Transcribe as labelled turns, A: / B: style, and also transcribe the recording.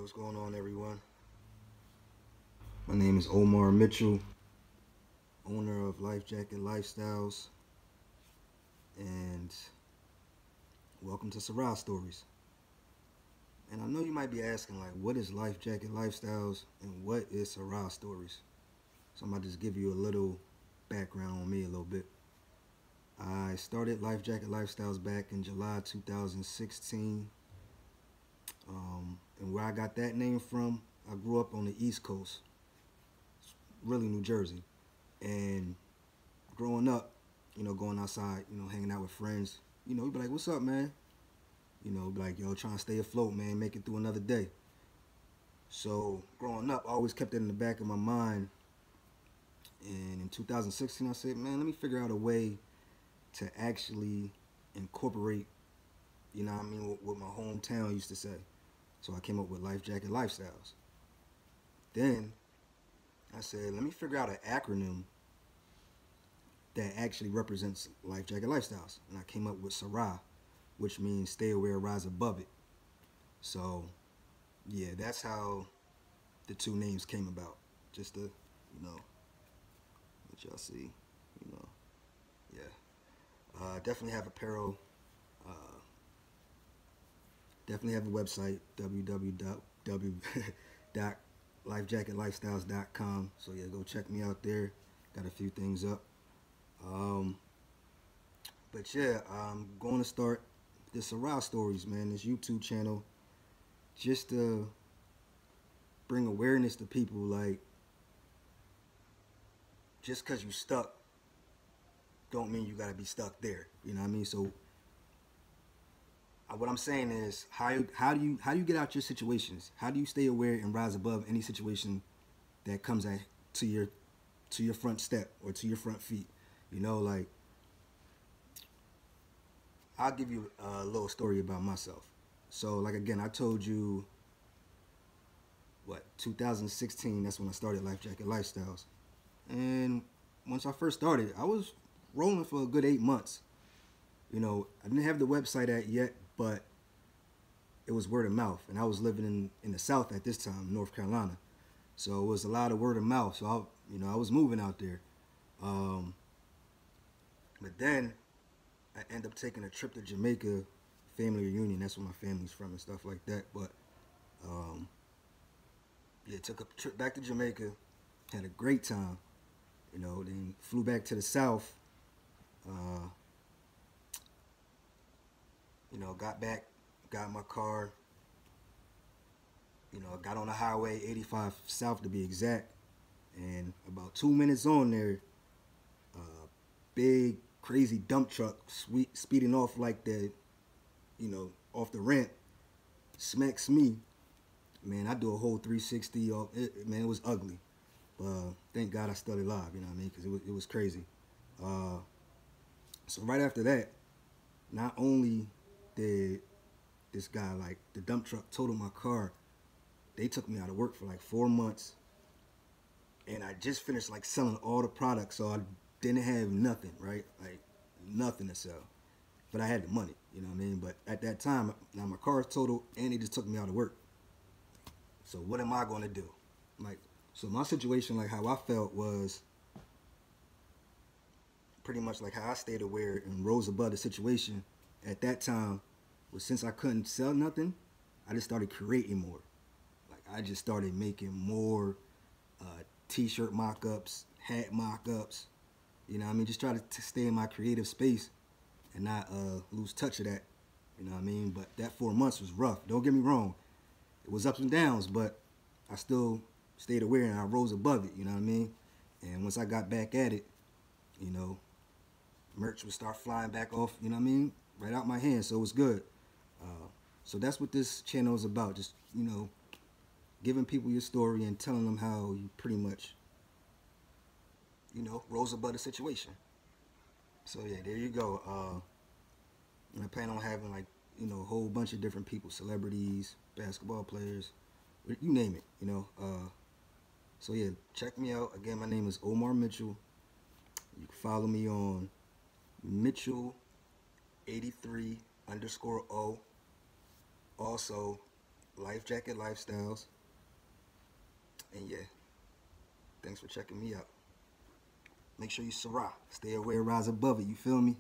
A: What's going on, everyone? My name is Omar Mitchell, owner of Life Jacket Lifestyles, and welcome to Sarai Stories. And I know you might be asking, like, what is Life Jacket Lifestyles and what is Sarai Stories? So I'm going to just give you a little background on me a little bit. I started Life Jacket Lifestyles back in July 2016. And where I got that name from, I grew up on the East Coast, really New Jersey. And growing up, going outside, hanging out with friends, you'd be like, "What's up, man?" Be like, "Yo, trying to stay afloat, man, make it through another day." So growing up, I always kept it in the back of my mind. And in 2016, I said, "Man, let me figure out a way to actually incorporate, what my hometown used to say." So I came up with Life Jacket Lifestyles. Then I said, "Let me figure out an acronym that actually represents Life Jacket Lifestyles." And I came up with SARA, which means stay aware, rise above it. So, yeah, that's how the two names came about. Just to, let y'all see, you know, yeah. Definitely have apparel. Uh, Definitely have a website, www.lifejacketlifestyles.com. So, yeah, go check me out there. Got a few things up. Um, but yeah, I'm going to start the Sarai Stories, man, this YouTube channel, just to bring awareness to people. Like, just because you stuck, don't mean you got to be stuck there. You know what I mean? So, what I'm saying is, how do you get out your situations? How do you stay aware and rise above any situation that comes to your to your front step or to your front feet? Like, I'll give you a little story about myself. So, like, again, I told you, what, 2016, that's when I started Life Jacket Lifestyles. And once I first started, I was rolling for a good 8 months. I didn't have the website at yet, but it was word of mouth. And I was living in the South at this time, North Carolina. So it was a lot of word of mouth. So I was moving out there. Um, but then I ended up taking a trip to Jamaica, family reunion. That's where my family's from and stuff like that. But um, yeah, took a trip back to Jamaica, had a great time. Then flew back to the South. Uh, got back, got in my car. Got on the highway 85 South to be exact, and about 2 minutes on there, big crazy dump truck speeding off like the, off the ramp, smacks me. Man, I do a whole 360. Man, it was ugly. Thank God I still alive. You know what I mean? Because it was crazy. Uh, so right after that, not only did this guy, like, the dump truck totaled my car, they took me out of work for like 4 months, and I just finished like selling all the products, so I didn't have nothing, right? Like, nothing to sell, but I had the money. You know what I mean? But at that time, now my car is totaled, and they just took me out of work. So what am I going to do? Like, so my situation, like how I felt, was pretty much like how I stayed aware and rose above the situation at that time. Was, since I couldn't sell nothing, I just started creating more. Like, I just started making more t-shirt mock-ups, hat mock-ups. You know what I mean? Just try to stay in my creative space and not lose touch of that. You know what I mean? But that 4 months was rough. Don't get me wrong. It was ups and downs, but I still stayed aware and I rose above it. You know what I mean? And once I got back at it, you know, merch would start flying back off, you know what I mean? Right out my hands, so it was good. So that's what this channel is about. Just, giving people your story and telling them how you pretty much, rose above the situation. So yeah, there you go. And I plan on having, like, a whole bunch of different people, celebrities, basketball players, you name it. So yeah, check me out. Again, my name is Omar Mitchell. You can follow me on Mitchell 83 underscore O. Also, Life Jacket Lifestyles. And yeah, thanks for checking me out. Make sure you Sarai. Stay aware, rise above it. You feel me?